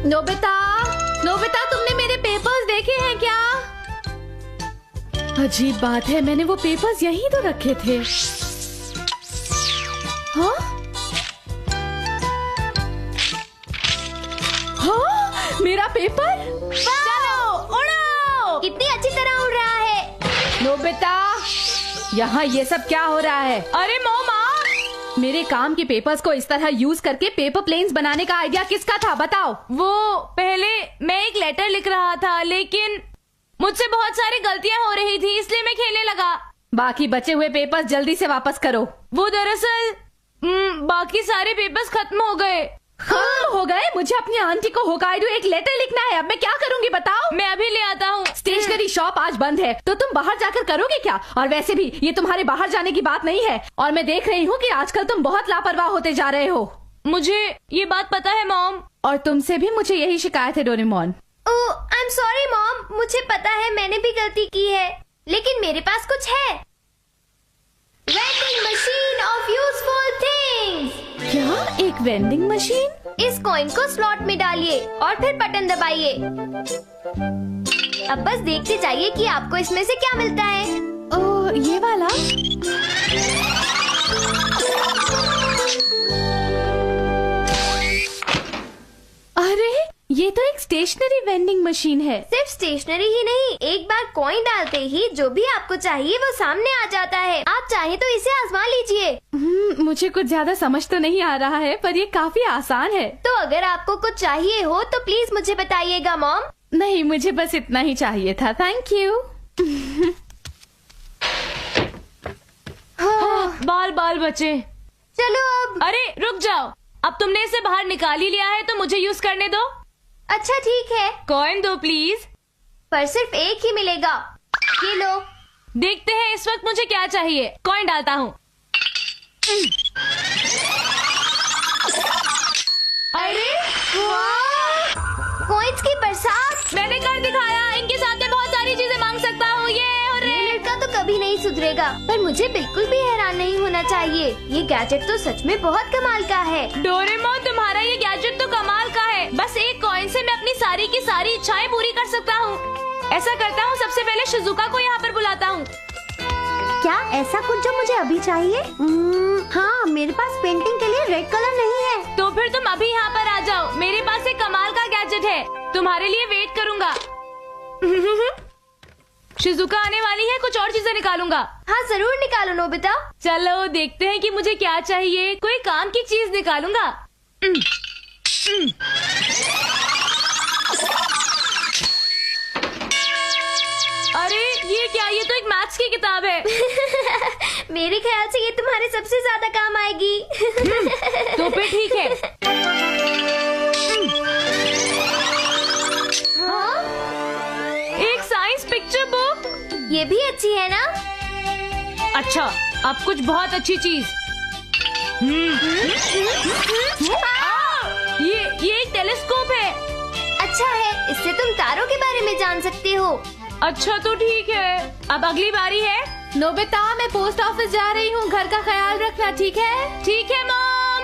Nobita, Nobita, तुमने मेरे papers देखे हैं क्या? अजीब बात है, मैंने वो पेपर्स यहीं तो रखे थे। हाँ? हाँ? मेरा पेपर? चलो उड़ो! कितनी अच्छी तरह उड़ रहा है। नोबिता, यहाँ ये सब क्या हो रहा है? अरे मोमा, मेरे काम के पेपर्स को इस तरह यूज करके पेपर प्लेन्स बनाने का आइडिया किसका था, बताओ? वो पहले मैं एक लेटर लिख रहा था, लेकिन मुझसे बहुत सारी गलतियां हो रही थी, इसलिए मैं खेलने लगा। बाकी बचे हुए पेपर्स जल्दी से वापस करो। वो दरअसल बाकी सारे पेपर्स खत्म हो गए। खत्म हो गए? मुझे अपनी आंटी को होकाइडो एक लेटर लिखना है, अब मैं क्या करूंगी बताओ? मैं अभी ले आता हूँ। स्टेशनरी शॉप आज बंद है, तो तुम बाहर जाकर करोगे क्या? और वैसे भी ये तुम्हारे बाहर जाने की बात नहीं है, और मैं देख रही हूँ कि आजकल तुम बहुत लापरवाह होते जा रहे हो। मुझे ये बात पता है मॉम। और तुमसे भी मुझे यही शिकायत है Doraemon. Oh, I am sorry mom, मुझे पता है मैंने भी गलती की है, लेकिन मेरे पास कुछ है। Vending machine of useful things. क्या? एक वेंडिंग मशीन? इस कॉइन को स्लॉट में डालिए और फिर बटन दबाइए। अब बस देखते जाइए कि आपको इसमें से क्या मिलता है। ओह, ये वाला? अरे, ये तो एक स्टेशनरी वेंडिंग मशीन है। सिर्फ स्टेशनरी ही नहीं, एक बार कॉइन डालते ही जो भी आपको चाहिए वो सामने आ जाता है। आप चाहे तो इसे आजमा लीजिए। मुझे कुछ ज्यादा समझ तो नहीं आ रहा है, पर ये काफी आसान है। तो अगर आपको कुछ चाहिए हो तो प्लीज मुझे बताइएगा मॉम। नहीं, मुझे बस इतना ही चाहिए था, थैंक यू। बाल बाल बचे। चलो अब। अरे रुक जाओ, अब तुमने इसे बाहर निकाल ही लिया है तो मुझे यूज करने दो। अच्छा ठीक है, कॉइन दो प्लीज। पर सिर्फ एक ही मिलेगा। ये लो। देखते हैं इस वक्त मुझे क्या चाहिए। कॉइन डालता हूँ। अरे वाह, कॉइन्स की बरसात। मैंने कर दिखाया, इनके साथ मैं बहुत सारी चीजें मांग सकता हूँ। ये लड़का तो कभी नहीं सुधरेगा, पर मुझे बिल्कुल भी हैरान नहीं होना चाहिए। ये गैजेट तो सच में बहुत कमाल का है। डोरेमोन, तुम्हारा ये गैजेट तो कमाल का है। बस एक कॉइन से मैं अपनी सारी की सारी इच्छाएं पूरी कर सकता हूँ। ऐसा करता हूँ, सबसे पहले शिजुका को यहाँ पर बुलाता हूँ। क्या ऐसा कुछ जो मुझे अभी चाहिए? हाँ, मेरे पास पेंटिंग के लिए रेड कलर नहीं है। तो फिर तुम अभी यहाँ पर आ जाओ, मेरे पास एक कमाल का गैजेट है, तुम्हारे लिए वेट करूँगा। शिजुका आने वाली है, कुछ और चीजें निकालूंगा। हाँ जरूर निकालो नोबिता। चलो देखते हैं कि मुझे क्या चाहिए। कोई काम की चीज निकालूंगा। अरे ये क्या? ये तो एक मैथ्स की किताब है। मेरे ख्याल से ये तुम्हारे सबसे ज्यादा काम आएगी। तो फिर ठीक है। हाँ? एक साइंस पिक्चर बुक। ये भी अच्छी है ना? अच्छा, अब कुछ बहुत अच्छी चीज। ये एक टेलीस्कोप है। अच्छा है, इससे तुम तारों के बारे में जान सकते हो। अच्छा तो ठीक है, अब अगली बारी है। नोबिता, मैं पोस्ट ऑफिस जा रही हूँ, घर का ख्याल रखना, ठीक है? ठीक है मॉम।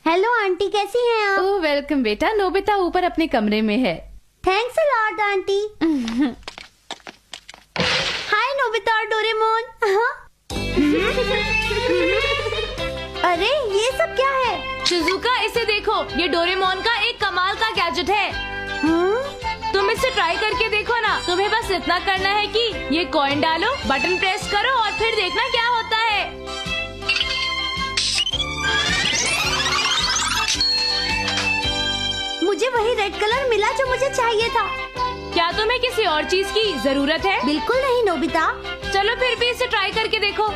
हेलो आंटी, कैसी हैं आप? ओह वेलकम बेटा। नोबिता ऊपर अपने कमरे में है। Thanks a lot aunty. Hi Nobita और डोरेमोन। अरे ये सब क्या है? शिजुका, इसे देखो, ये डोरेमोन का एक कमाल का गैजेट है। तुम इसे ट्राई करके देखो ना। तुम्हें बस इतना करना है कि ये कॉइन डालो, बटन प्रेस करो और फिर देखना क्या होता है। मुझे वही रेड कलर मिला जो मुझे चाहिए था। क्या तुम्हें किसी और चीज की जरूरत है? बिल्कुल नहीं नोबिता। चलो फिर भी इसे ट्राई करके देखो।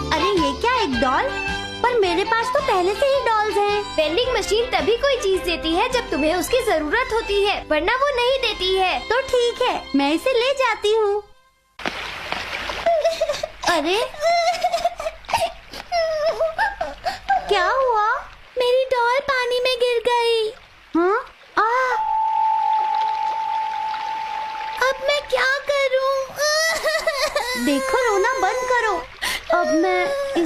अरे ये क्या, एक डॉल? पर मेरे पास तो पहले से ही डॉल्स हैं। वेंडिंग मशीन तभी कोई चीज देती है जब तुम्हें उसकी जरूरत होती है, वरना वो नहीं देती है। तो ठीक है, मैं इसे ले जाती हूँ। अरे क्या हुआ? मेरी डॉल पानी में गिर गई। हाँ? अब मैं क्या करूँ? देखो, रोना बंद करो। अब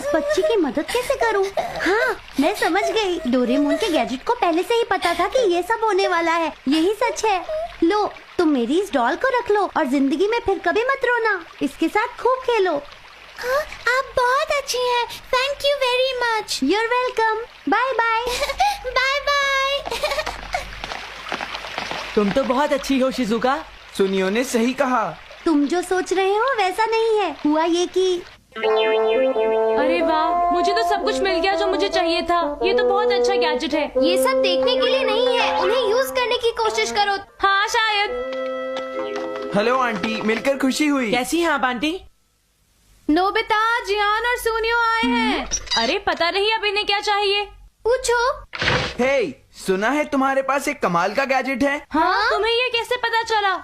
इस बच्ची की मदद कैसे करूं? हाँ, मैं समझ गई। डोरेमोन के गैजेट को पहले से ही पता था कि ये सब होने वाला है। यही सच है। लो, तुम मेरी इस डॉल को रख लो और जिंदगी में फिर कभी मत रोना। इसके साथ खूब खेलो। हाँ, आप बहुत अच्छी हैं। Thank you very much. You're welcome. Bye bye. Bye bye. तुम तो बहुत अच्छी हो शिजुका। सुनियो ने सही कहा। तुम जो सोच रहे हो वैसा नहीं है। हुआ ये कि अरे वाह, मुझे तो सब कुछ मिल गया जो मुझे चाहिए था। ये तो बहुत अच्छा गैजेट है। ये सब देखने के लिए नहीं है, उन्हें यूज करने की कोशिश करो। हाँ शायद। हेलो आंटी, मिलकर खुशी हुई। कैसी हैं आप आंटी? नोबिता, जियान और सुनियो आए हैं। अरे पता नहीं अब इन्हें क्या चाहिए। पूछो। हे, सुना है तुम्हारे पास एक कमाल का गैजेट है। हाँ, तुम्हें ये कैसे पता चला?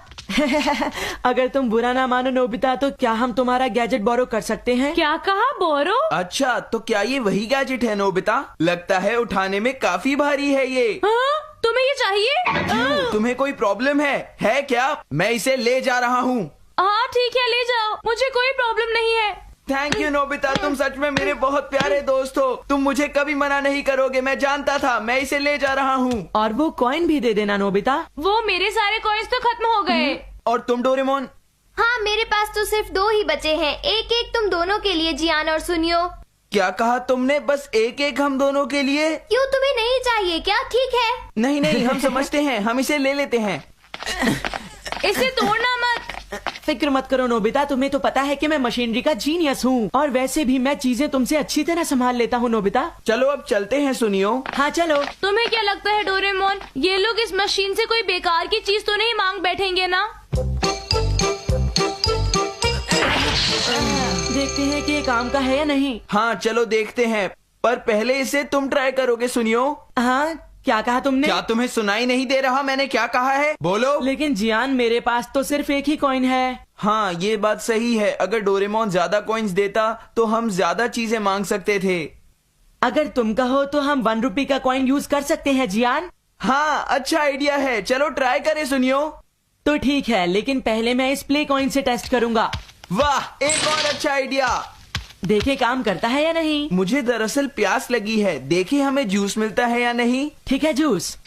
अगर तुम बुरा ना मानो नोबिता, तो क्या हम तुम्हारा गैजेट बोरो कर सकते हैं? क्या कहा, बोरो? अच्छा, तो क्या ये वही गैजेट है नोबिता? लगता है उठाने में काफी भारी है ये। हाँ, तुम्हें ये चाहिए? क्यों, तुम्हें कोई प्रॉब्लम है क्या? मैं इसे ले जा रहा हूँ। हाँ ठीक है, ले जाओ, मुझे कोई प्रॉब्लम नहीं है। थैंक यू नोबिता, तुम सच में मेरे बहुत प्यारे दोस्त हो। तुम मुझे कभी मना नहीं करोगे, मैं जानता था। मैं इसे ले जा रहा हूँ। और वो कॉइन भी दे देना नोबिता। वो मेरे सारे कॉइन्स तो खत्म हो गए। और तुम डोरेमोन? हाँ, मेरे पास तो सिर्फ 2 ही बचे हैं। एक एक तुम दोनों के लिए, जियान और सुनियो। क्या कहा तुमने? बस एक एक हम दोनों के लिए? क्यों, तुम्हें नहीं चाहिए क्या? ठीक है। नहीं नहीं, हम समझते हैं, हम इसे ले लेते हैं। इसे तोड़ना मत। फिक्र मत करो नोबिता, तुम्हें तो पता है कि मैं मशीनरी का जीनियस हूँ। और वैसे भी मैं चीजें तुमसे अच्छी तरह संभाल लेता हूँ नोबिता। चलो अब चलते हैं सुनियो। हाँ चलो। तुम्हें क्या लगता है डोरेमोन, ये लोग इस मशीन से कोई बेकार की चीज तो नहीं मांग बैठेंगे ना? देखते हैं कि ये काम का है या नहीं। हाँ चलो देखते हैं, पर पहले इसे तुम ट्राई करोगे सुनियो। हाँ, क्या कहा तुमने? क्या तुम्हें सुनाई नहीं दे रहा मैंने क्या कहा है? बोलो। लेकिन जियान, मेरे पास तो सिर्फ एक ही कॉइन है। हाँ ये बात सही है, अगर डोरेमोन ज्यादा कॉइन्स देता तो हम ज्यादा चीजें मांग सकते थे। अगर तुम कहो तो हम 1 रुपए का कॉइन यूज कर सकते हैं जियान। हाँ अच्छा आइडिया है, चलो ट्राई करें सुनियो। तो ठीक है, लेकिन पहले मैं इस प्ले कॉइन से टेस्ट करूंगा। वाह, एक और अच्छा आइडिया। देखे काम करता है या नहीं। मुझे दरअसल प्यास लगी है, देखे हमें जूस मिलता है या नहीं। ठीक है, जूस।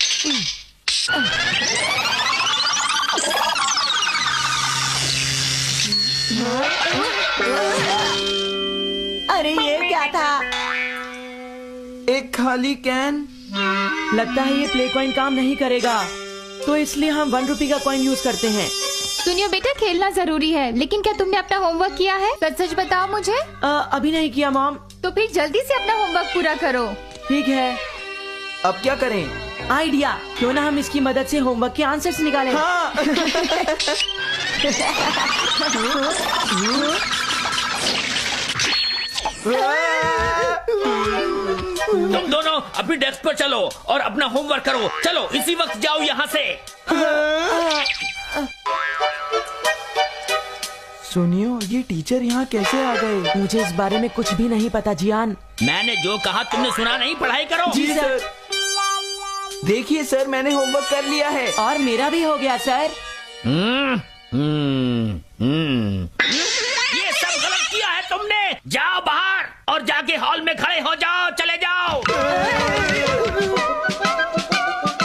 अरे ये क्या था? एक खाली कैन। लगता है ये प्ले कॉइन काम नहीं करेगा, तो इसलिए हम 1 रुपए का कॉइन यूज करते हैं। सुनियो बेटा, खेलना जरूरी है, लेकिन क्या तुमने अपना होमवर्क किया है? सच सच बताओ मुझे। अभी नहीं किया मॉम। तो फिर जल्दी से अपना होमवर्क पूरा करो। ठीक है। अब क्या करें? आइडिया, क्यों ना हम इसकी मदद से होमवर्क के आंसर्स निकालें। हाँ। तुम दोनों अपनी डेस्क पर चलो और अपना होमवर्क करो। चलो इसी वक्त जाओ यहाँ से। सुनियो, ये टीचर यहाँ कैसे आ गए? मुझे इस बारे में कुछ भी नहीं पता जियान। मैंने जो कहा तुमने सुना नहीं? पढ़ाई करो। जी सर। देखिए सर, मैंने होमवर्क कर लिया है। और मेरा भी हो गया सर। ये सब गलत किया है तुमने। जाओ बाहर और जाके हॉल में खड़े हो जाओ। चले जाओ।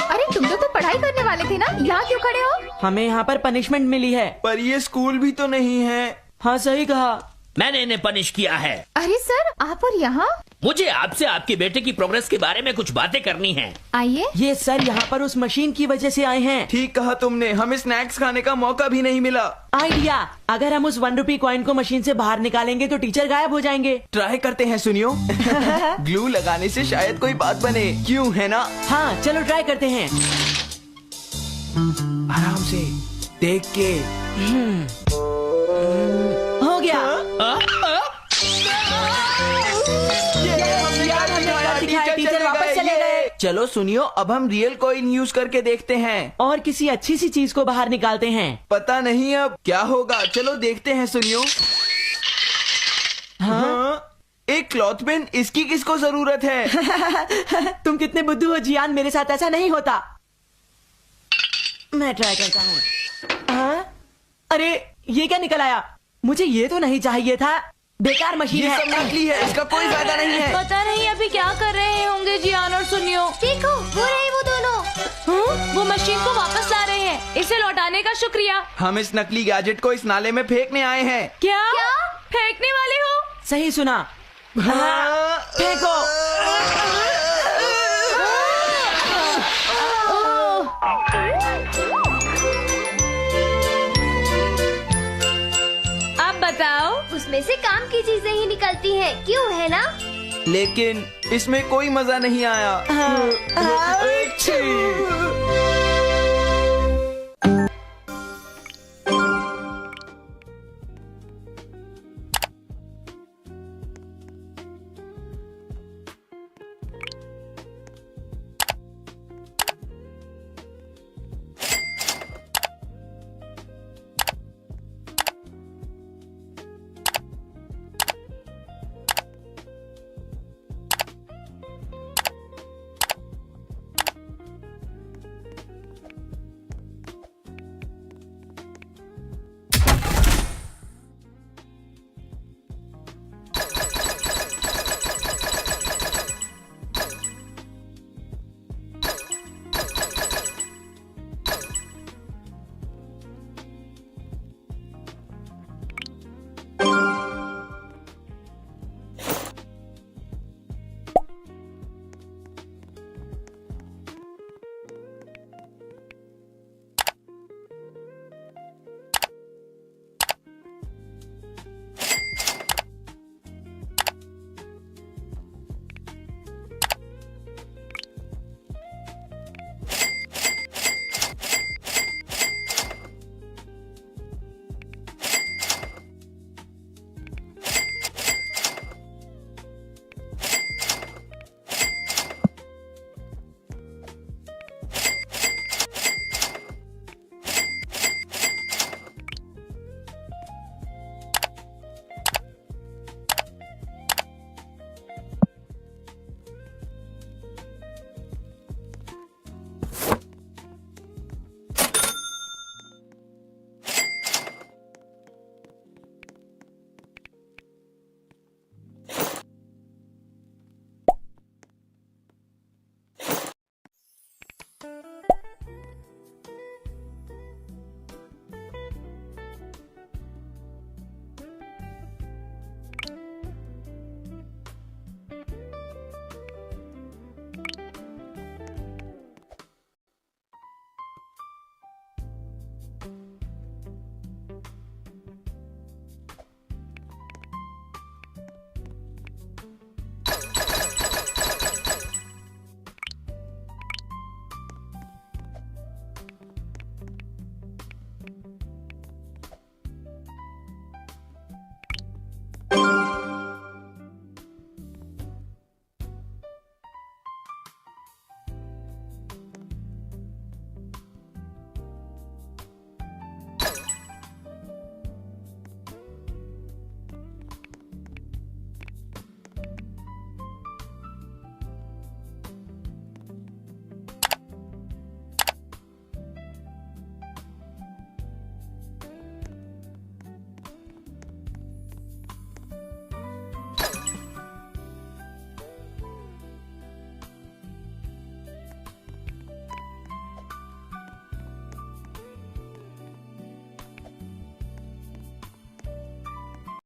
अरे तुम लोग तो पढ़ाई करने वाले थे ना, यहाँ क्यों खड़े हो? हमें यहाँ पर पनिशमेंट मिली है। पर ये स्कूल भी तो नहीं है। हाँ सही कहा। मैंने इन्हें पनिश किया है। अरे सर, आप और यहाँ? मुझे आपसे आपके बेटे की प्रोग्रेस के बारे में कुछ बातें करनी है। आइए। ये सर यहाँ पर उस मशीन की वजह से आए हैं। ठीक कहा तुमने, हमें स्नैक्स खाने का मौका भी नहीं मिला। आइडिया, अगर हम उस 1 रुपए कॉइन को मशीन से बाहर निकालेंगे तो टीचर गायब हो जाएंगे। ट्राई करते हैं सुनियो। ग्लू लगाने से शायद कोई बात बने, क्यों है ना? हाँ चलो ट्राई करते हैं। आराम से देख के। हो गया। टीचर वापस चले गए। चलो सुनियो, अब हम रियल कॉइन यूज करके देखते हैं और किसी अच्छी सी चीज को बाहर निकालते हैं। पता नहीं अब क्या होगा, चलो देखते हैं सुनियो। हाँ, एक क्लॉथ पेन, इसकी किसको जरूरत है? तुम कितने बुद्धू हो जियान, मेरे साथ ऐसा नहीं होता। मैं ट्राई करता हूँ। हाँ? अरे ये क्या निकल आया? मुझे ये तो नहीं चाहिए था। बेकार मशीन ये है। सब नकली है, इसका कोई फायदा नहीं है। पता नहीं अभी क्या कर रहे होंगे जियान और सुनियो। देखो वो रहे वो दोनों। वो मशीन को वापस ला रहे हैं। इसे लौटाने का शुक्रिया। हम इस नकली गैजेट को इस नाले में फेंकने आए हैं। क्या फेंकने वाले हो? सही सुना। हाँ, फेंको। अब बताओ। उसमें से काम की चीजें ही निकलती हैं, क्यों है ना? लेकिन इसमें कोई मजा नहीं आया। हाँ, हाँ,